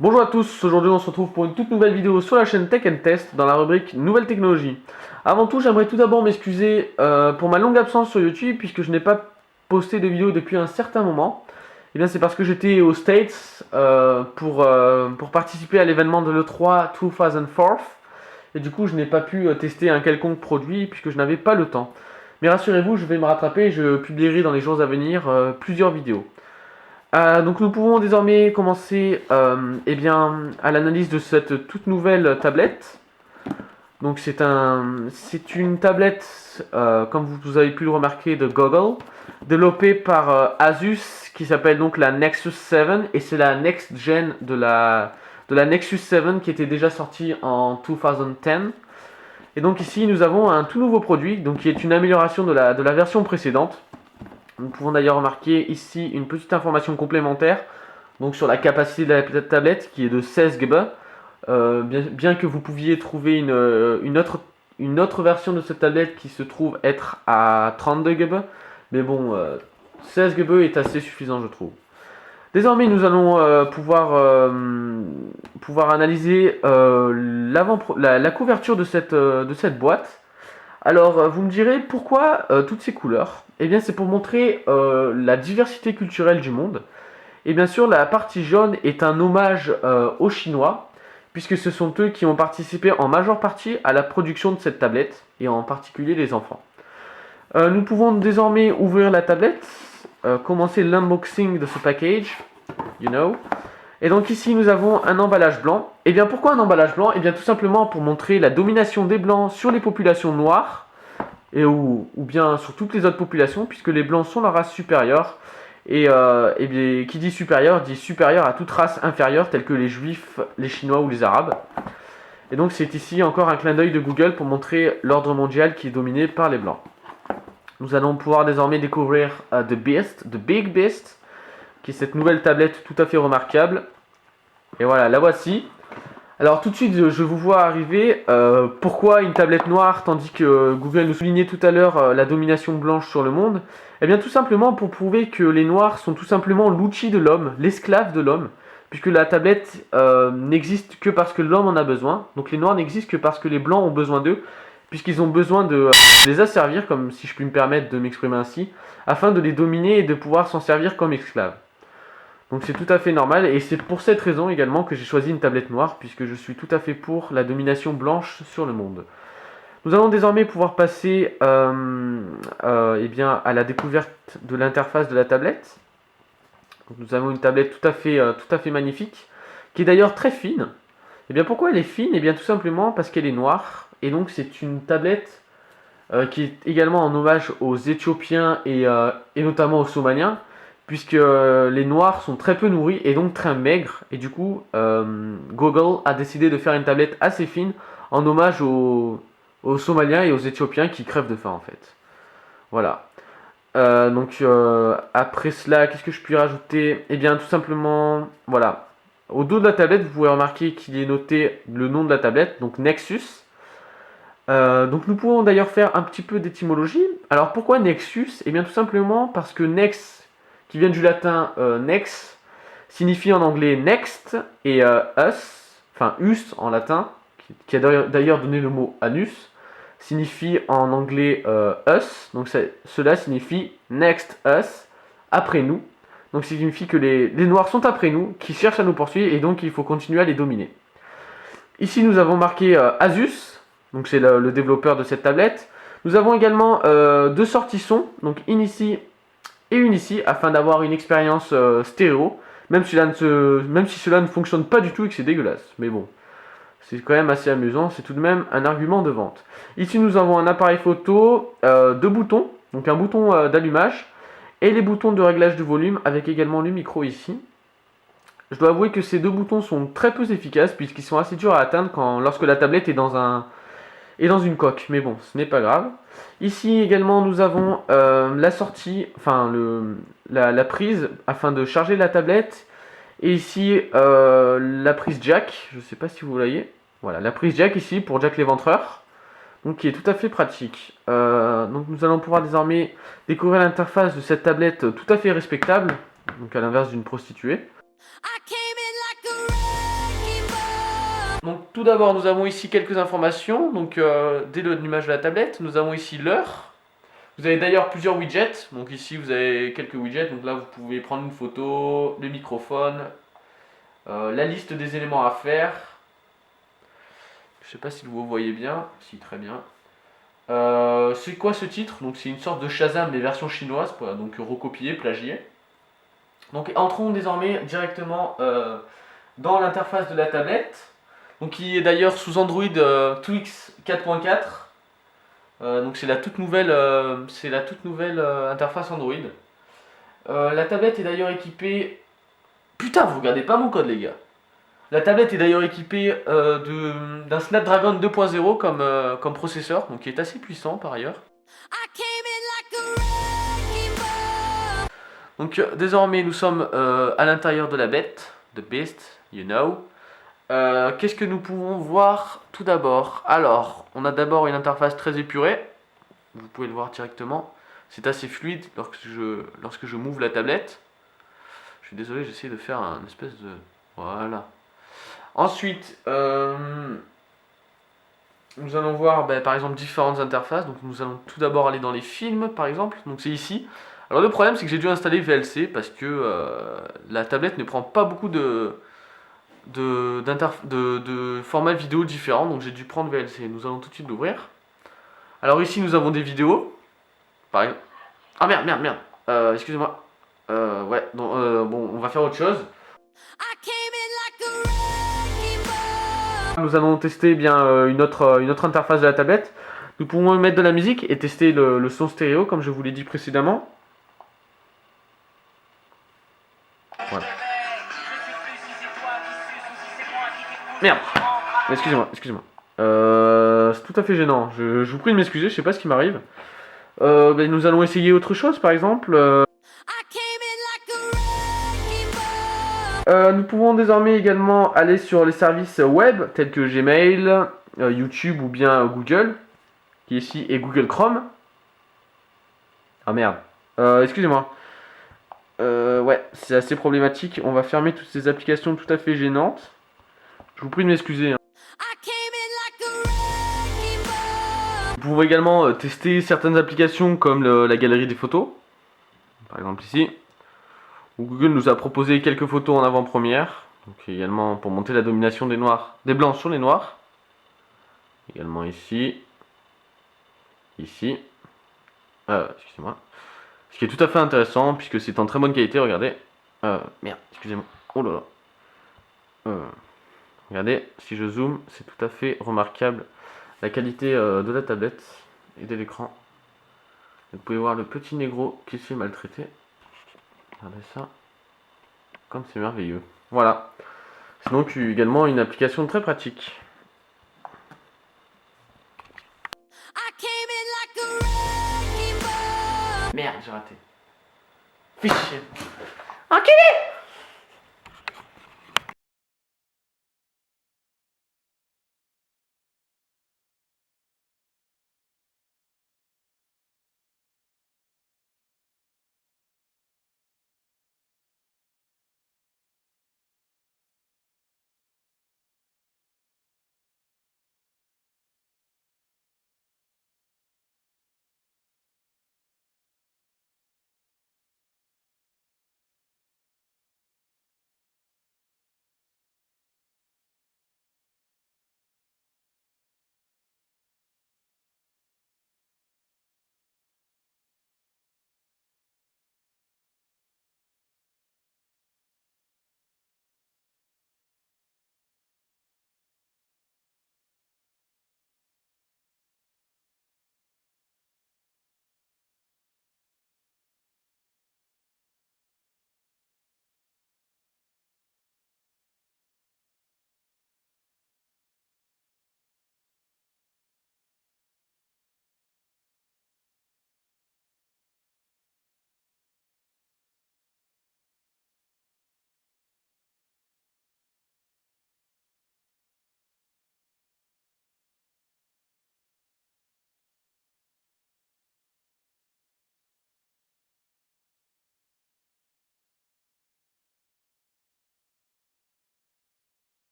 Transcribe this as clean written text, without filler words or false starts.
Bonjour à tous, aujourd'hui on se retrouve pour une toute nouvelle vidéo sur la chaîne Tech Test dans la rubrique Nouvelles technologies. Avant tout, j'aimerais tout d'abord m'excuser pour ma longue absence sur YouTube puisque je n'ai pas posté de vidéo depuis un certain moment. Et bien c'est parce que j'étais aux States pour participer à l'événement de l'E3 2004 et du coup je n'ai pas pu tester un quelconque produit puisque je n'avais pas le temps. Mais rassurez-vous, je vais me rattraper et je publierai dans les jours à venir plusieurs vidéos. Donc nous pouvons désormais commencer à l'analyse de cette toute nouvelle tablette. Donc c'est une tablette, comme vous avez pu le remarquer, de Google, développée par Asus, qui s'appelle donc la Nexus 7, et c'est la next gen de la Nexus 7 qui était déjà sortie en 2010. Et donc ici nous avons un tout nouveau produit, donc qui est une amélioration de la version précédente. Nous pouvons d'ailleurs remarquer ici une petite information complémentaire donc sur la capacité de la tablette qui est de 16 GB. Bien que vous pouviez trouver une autre version de cette tablette qui se trouve être à 32 GB, mais bon, 16 GB est assez suffisant je trouve. Désormais nous allons pouvoir analyser la couverture de cette boîte. Alors, vous me direz pourquoi toutes ces couleurs? Eh bien, c'est pour montrer la diversité culturelle du monde. Et bien sûr, la partie jaune est un hommage aux Chinois, puisque ce sont eux qui ont participé en majeure partie à la production de cette tablette, et en particulier les enfants. Nous pouvons désormais ouvrir la tablette, commencer l'unboxing de ce package, you know. Et donc ici, nous avons un emballage blanc. Et bien, pourquoi un emballage blanc? Et bien, tout simplement pour montrer la domination des blancs sur les populations noires, ou bien sur toutes les autres populations, puisque les blancs sont la race supérieure. Et bien, qui dit supérieur à toute race inférieure, telle que les juifs, les chinois ou les arabes. Et donc c'est ici encore un clin d'œil de Google pour montrer l'ordre mondial qui est dominé par les blancs. Nous allons pouvoir désormais découvrir The Beast, The Big Beast, qui est cette nouvelle tablette tout à fait remarquable. Et voilà, la voici. Alors tout de suite, je vous vois arriver. Pourquoi une tablette noire tandis que Google nous soulignait tout à l'heure la domination blanche sur le monde? Eh bien tout simplement pour prouver que les noirs sont tout simplement l'outil de l'homme, l'esclave de l'homme, puisque la tablette n'existe que parce que l'homme en a besoin. Donc les noirs n'existent que parce que les blancs ont besoin d'eux, puisqu'ils ont besoin de les asservir, comme si je puis me permettre de m'exprimer ainsi, afin de les dominer et de pouvoir s'en servir comme esclaves. Donc c'est tout à fait normal et c'est pour cette raison également que j'ai choisi une tablette noire puisque je suis tout à fait pour la domination blanche sur le monde. Nous allons désormais pouvoir passer à la découverte de l'interface de la tablette. Donc, nous avons une tablette tout à fait magnifique qui est d'ailleurs très fine. Et bien pourquoi elle est fine? Et bien tout simplement parce qu'elle est noire et donc c'est une tablette qui est également en hommage aux Éthiopiens et notamment aux Somaliens, puisque les Noirs sont très peu nourris et donc très maigres, et du coup, Google a décidé de faire une tablette assez fine en hommage aux Somaliens et aux Éthiopiens qui crèvent de faim en fait. Voilà. Après cela, qu'est-ce que je puis rajouter? Eh bien, tout simplement, voilà. Au dos de la tablette, vous pouvez remarquer qu'il est noté le nom de la tablette, donc Nexus. Donc nous pouvons d'ailleurs faire un petit peu d'étymologie. Alors pourquoi Nexus? Eh bien tout simplement parce que Nex, qui vient du latin nex, signifie en anglais next, et us en latin, qui a d'ailleurs donné le mot anus, signifie en anglais us, donc cela signifie next us, après nous. Donc ça signifie que les noirs sont après nous, qui cherchent à nous poursuivre, et donc il faut continuer à les dominer. Ici nous avons marqué Asus, donc c'est le développeur de cette tablette. Nous avons également deux sorties son, donc une ici et une ici, afin d'avoir une expérience stéréo, même si cela ne fonctionne pas du tout et que c'est dégueulasse. Mais bon, c'est quand même assez amusant, c'est tout de même un argument de vente. Ici nous avons un appareil photo, deux boutons, donc un bouton d'allumage, et les boutons de réglage du volume, avec également le micro ici. Je dois avouer que ces deux boutons sont très peu efficaces, puisqu'ils sont assez durs à atteindre lorsque la tablette est dans une coque, mais bon, ce n'est pas grave. Ici également, nous avons la sortie, enfin la prise afin de charger la tablette. Et ici, la prise jack, je ne sais pas si vous voyez. Voilà, la prise jack ici pour jack l'éventreur, donc qui est tout à fait pratique. Donc nous allons pouvoir désormais découvrir l'interface de cette tablette tout à fait respectable, donc à l'inverse d'une prostituée. I came in like a Donc tout d'abord, nous avons ici quelques informations. Donc dès l'image de la tablette, nous avons ici l'heure. Vous avez d'ailleurs plusieurs widgets. Donc ici, vous avez quelques widgets. Donc là, vous pouvez prendre une photo, le microphone, la liste des éléments à faire. Je sais pas si vous voyez bien. Si, très bien. C'est quoi ce titre? Donc c'est une sorte de Shazam mais version chinoise, donc recopié, plagié. Donc entrons désormais directement dans l'interface de la tablette, donc qui est d'ailleurs sous Android Twix 4.4. Donc c'est la toute nouvelle, interface Android. La tablette est d'ailleurs équipée. Putain, vous regardez pas mon code, les gars. La tablette est d'ailleurs équipée d'un Snapdragon 2.0 comme processeur, donc qui est assez puissant par ailleurs. Donc désormais nous sommes à l'intérieur de la bête, the beast, you know. Qu'est-ce que nous pouvons voir tout d'abord? Alors, on a d'abord une interface très épurée, vous pouvez le voir directement. C'est assez fluide lorsque je m'ouvre la tablette. Je suis désolé, j'essaie de faire un espèce de... Voilà. Ensuite, nous allons voir par exemple différentes interfaces. Donc nous allons tout d'abord aller dans les films par exemple. Donc c'est ici. Alors le problème c'est que j'ai dû installer VLC parce que la tablette ne prend pas beaucoup de formats vidéo différents. Donc j'ai dû prendre VLC. Nous allons tout de suite l'ouvrir. Alors ici nous avons des vidéos. Par exemple... Ah merde. Excusez-moi. Ouais, bon, on va faire autre chose. Nous allons tester une autre interface de la tablette. Nous pouvons mettre de la musique et tester le son stéréo comme je vous l'ai dit précédemment. Voilà. Merde. Excusez-moi. C'est tout à fait gênant. Je vous prie de m'excuser, je sais pas ce qui m'arrive. Nous allons essayer autre chose par exemple. Nous pouvons désormais également aller sur les services web tels que Gmail, YouTube ou bien Google, qui ici est Google Chrome. Ah merde. Excusez-moi. Ouais, c'est assez problématique. On va fermer toutes ces applications tout à fait gênantes. Je vous prie de m'excuser. Nous pouvons également tester certaines applications comme la galerie des photos. Par exemple ici. Google nous a proposé quelques photos en avant-première. Donc également pour monter la domination des blancs sur les noirs. Également ici. Ici. Excusez-moi. Ce qui est tout à fait intéressant puisque c'est en très bonne qualité, regardez. Merde, excusez-moi. Oh là là. Regardez, si je zoome, c'est tout à fait remarquable la qualité de la tablette et de l'écran. Vous pouvez voir le petit négro qui se fait maltraiter. Regardez ça. Comme c'est merveilleux. Voilà. C'est donc également une application très pratique. Merde, j'ai raté. Fichier. Enculé!